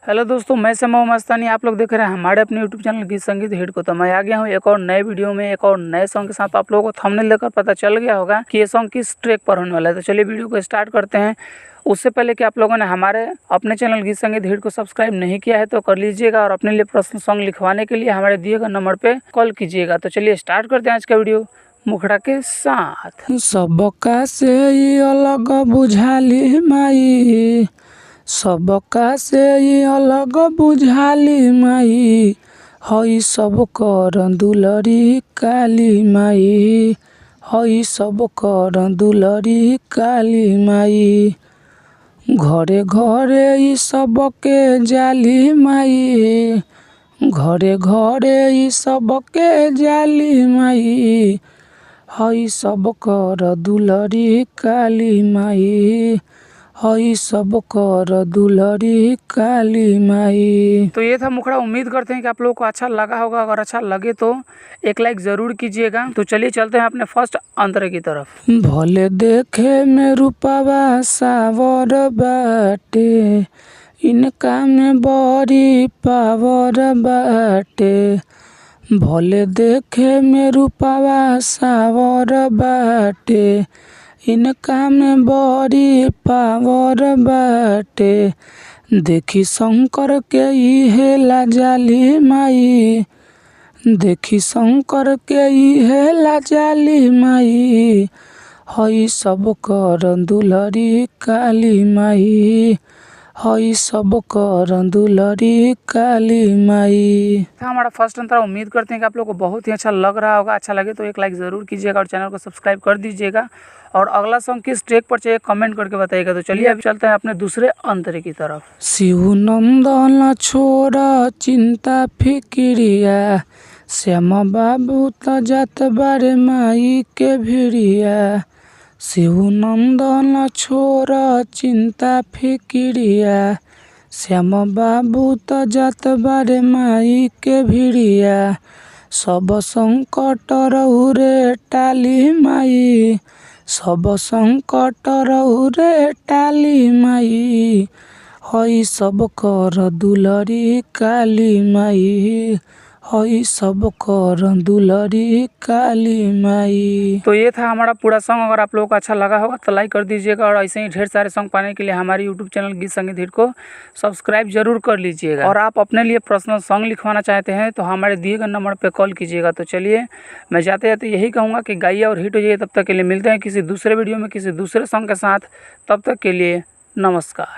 Hello दोस्तों, मैं समय मस्तानी। आप लोग देख रहे हैं हमारे अपने यूट्यूब चैनल गीत संगीत हिट को। तो मैं आ गया हूँ एक और नए वीडियो में, एक और नए सॉन्ग के साथ। आप लोगों को थंबनेल देखकर पता चल गया होगा कि ये सॉन्ग किस ट्रैक पर होने वाला है। तो चलिए वीडियो को स्टार्ट करते हैं। उससे पहले कि आप लोगों ने हमारे अपने चैनल गीत संगीत हिट को सब्सक्राइब नहीं किया है तो कर लीजिएगा, और अपने लिए पर्सनल सॉन्ग लिखवाने के लिए हमारे दिए गए नंबर पर कॉल कीजिएगा। तो चलिए स्टार्ट करते हैं आज का वीडियो मुखड़ा के साथ। सबका से अलग बुझाली माई, सबका से अलग बुझाली माई, हई सब कर दुलरी काली माई, हई सब कर दुलरी काली माई। घरे घरे ई सबके जाली माई, घरे घरे ई सबके जाली माई, हई सब कर दुलरी काली माई, हई सब कर दुलरी काली माई। तो ये था मुखड़ा। उम्मीद करते हैं कि आप लोगों को अच्छा लगा होगा। अगर अच्छा लगे तो एक लाइक ज़रूर कीजिएगा। तो चलिए चलते हैं अपने फर्स्ट अंतरे की तरफ। भले देखे में रूपवा सावर बाटे, इनका में बड़ी पावर बाटे। भले देखे में रूपवा सावर बाटे, इनका में बड़ी पावर बाटे। देखी शंकर के इहे लाजाली माई, देखी शंकर के इहे लाजाली माई, हई सब कर दुलरी काली माई, हई सब कर दुलरी काली माई। हमारा फर्स्ट अंतरा। उम्मीद करते हैं कि आप लोगों को बहुत ही अच्छा लग रहा होगा। अच्छा लगे तो एक लाइक ज़रूर कीजिएगा और चैनल को सब्सक्राइब कर दीजिएगा। और अगला सॉन्ग किस ट्रैक पर चाहिए कमेंट करके बताइएगा। तो चलिए अभी चलते हैं अपने दूसरे अंतरे की तरफ। शिव नंदन छोड़ चिंता फिक्रिया, श्याम बाबू त जात बारे माई के भिड़िया। शिव नंदन छोड़ चिंता फिक्रिया, श्याम बाबू त जात बारे माई के भिड़िया। सब संकट रहुरे टाली माई, सब संकट रहुरे टाली माई, हई सब कर दुलरी काली माई, हई सब कर दुलरी काली माई। तो ये था हमारा पूरा सॉन्ग। अगर आप लोगों को अच्छा लगा होगा तो लाइक कर दीजिएगा, और ऐसे ही ढेर सारे सॉन्ग पाने के लिए हमारे यूट्यूब चैनल गीत संगीत हिट को सब्सक्राइब जरूर कर लीजिएगा। और आप अपने लिए पर्सनल सॉन्ग लिखवाना चाहते हैं तो हमारे दिए गए नंबर पर कॉल कीजिएगा। तो चलिए मैं जाते जाते यही कहूँगा कि गाइए और हिट हो जाइए। तब तक के लिए मिलते हैं किसी दूसरे वीडियो में किसी दूसरे सॉन्ग के साथ। तब तक के लिए नमस्कार।